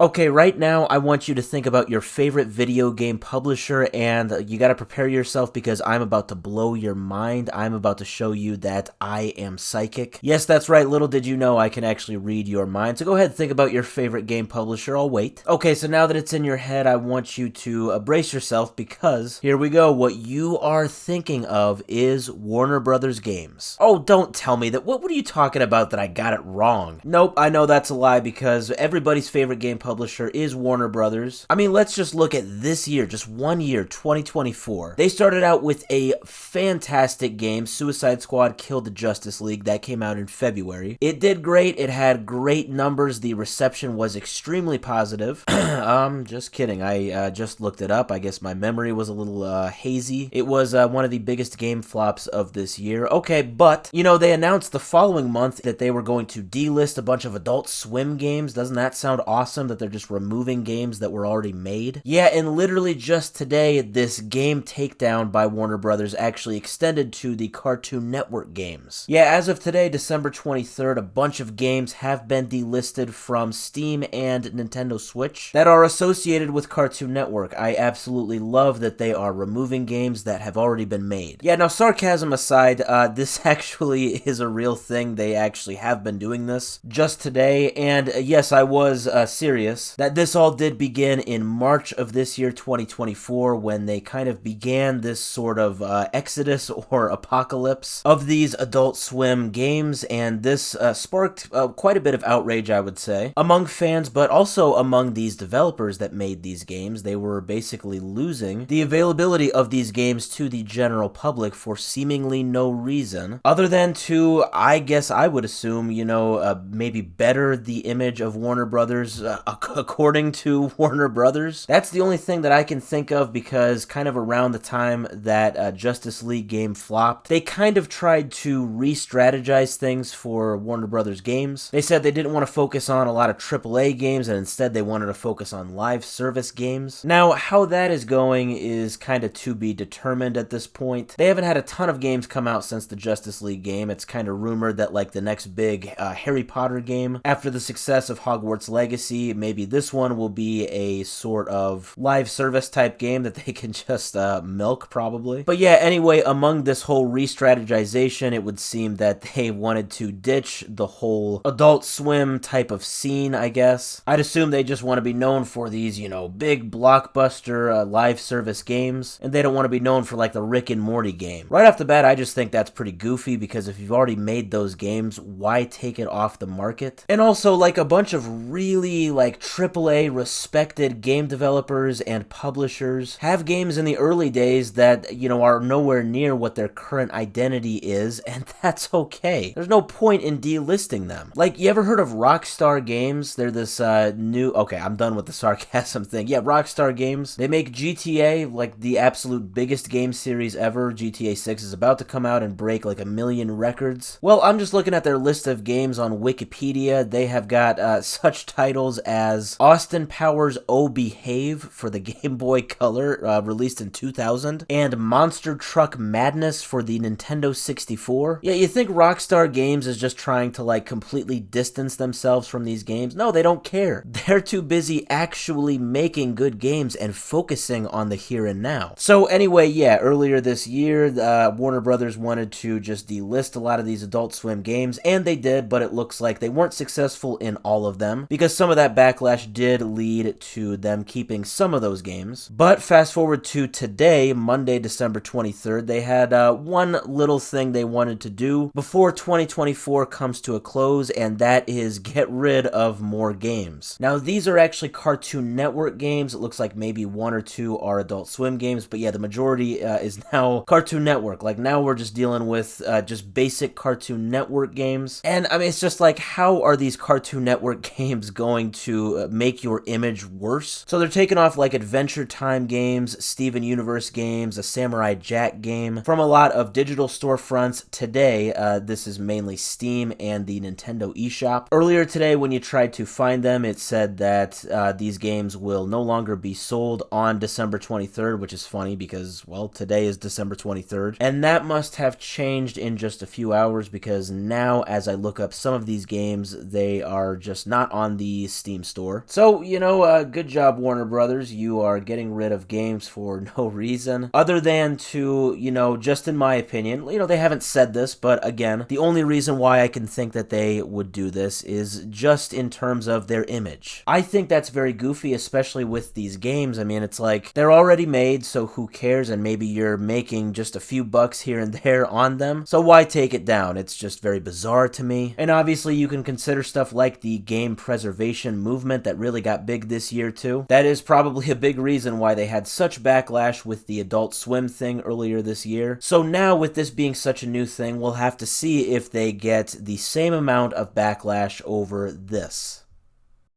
Okay, right now I want you to think about your favorite video game publisher, and you gotta prepare yourself because I'm about to blow your mind. I'm about to show you that I am psychic. Yes, that's right, little did you know I can actually read your mind. So go ahead and think about your favorite game publisher. I'll wait. Okay, so now that it's in your head, I want you to brace yourself because here we go. What you are thinking of is Warner Brothers Games. Oh, don't tell me that. What are you talking about that I got it wrong? Nope, I know that's a lie because everybody's favorite game publisher is Warner Brothers. I mean, let's just look at this year, just 1 year, 2024. They started out with a fantastic game, Suicide Squad Killed the Justice League, that came out in February. It did great, it had great numbers, the reception was extremely positive. Just kidding, I just looked it up. I guess my memory was a little hazy. It was one of the biggest game flops of this year. Okay, but, you know, they announced the following month that they were going to delist a bunch of Adult Swim games. Doesn't that sound awesome that they're just removing games that were already made? Yeah, and literally just today, this game takedown by Warner Brothers actually extended to the Cartoon Network games. Yeah, as of today, December 23rd, a bunch of games have been delisted from Steam and Nintendo Switch that are associated with Cartoon Network. I absolutely love that they are removing games that have already been made. Yeah, now sarcasm aside, this actually is a real thing. They actually have been doing this just today, and yes, I was serious that this all did begin in March of this year, 2024, when they kind of began this sort of exodus or apocalypse of these Adult Swim games, and this sparked quite a bit of outrage, I would say, among fans, but also among these developers that made these games. They were basically losing the availability of these games to the general public for seemingly no reason, other than to, I guess I would assume, you know, maybe better the image of Warner Brothers, according to Warner Brothers. That's the only thing that I can think of, because kind of around the time that Justice League game flopped, they kind of tried to re-strategize things for Warner Brothers games. They said they didn't want to focus on a lot of AAA games, and instead they wanted to focus on live service games. Now, how that is going is kind of to be determined at this point. They haven't had a ton of games come out since the Justice League game. It's kind of rumored that, like, the next big Harry Potter game, after the success of Hogwarts Legacy, maybe this one will be a sort of live service type game that they can just milk, probably. But yeah, anyway, among this whole re-strategization, it would seem that they wanted to ditch the whole Adult Swim type of scene, I guess. I'd assume they just want to be known for these, you know, big blockbuster live service games, and they don't want to be known for, like, the Rick and Morty game. Right off the bat, I just think that's pretty goofy, because if you've already made those games, why take it off the market? And also, like, a bunch of really, like, AAA respected game developers and publishers have games in the early days that, you know, are nowhere near what their current identity is, and that's okay. There's no point in delisting them. Like, you ever heard of Rockstar Games? They're this new... Okay, I'm done with the sarcasm thing. Yeah, Rockstar Games. They make GTA, like, the absolute biggest game series ever. GTA 6 is about to come out and break, like, 1 million records. Well, I'm just looking at their list of games on Wikipedia. They have got such titles as Austin Powers Oh Behave for the Game Boy Color, released in 2000, and Monster Truck Madness for the Nintendo 64. Yeah, you think Rockstar Games is just trying to, like, completely distance themselves from these games? No, they don't care. They're too busy actually making good games and focusing on the here and now. So anyway, yeah, earlier this year, Warner Brothers wanted to just delist a lot of these Adult Swim games, and they did, but it looks like they weren't successful in all of them, because some of that backlash did lead to them keeping some of those games. But fast forward to today, Monday, December 23rd, they had one little thing they wanted to do before 2024 comes to a close, and that is get rid of more games. Now, these are actually Cartoon Network games. It looks like maybe 1 or 2 are Adult Swim games, but yeah, the majority is now Cartoon Network. Like, now we're just dealing with just basic Cartoon Network games. And I mean, it's just like, how are these Cartoon Network games going to make your image worse? So they're taking off, like, Adventure Time games, Steven Universe games, a Samurai Jack game from a lot of digital storefronts today. This is mainly Steam and the Nintendo eShop. Earlier today, when you tried to find them, it said that these games will no longer be sold on December 23rd, which is funny because, well, today is December 23rd. And that must have changed in just a few hours, because now, as I look up some of these games, they are just not on the Steam store. So, good job, Warner Brothers. You are getting rid of games for no reason other than to, just in my opinion, they haven't said this, but again, the only reason why I can think that they would do this is just in terms of their image. I think that's very goofy, especially with these games. I mean, it's like they're already made, so who cares? And maybe you're making just a few bucks here and there on them, so why take it down? It's just very bizarre to me. And obviously, you can consider stuff like the game preservation movement that really got big this year too. That is probably a big reason why they had such backlash with the Adult Swim thing earlier this year. So now, with this being such a new thing, we'll have to see if they get the same amount of backlash over this.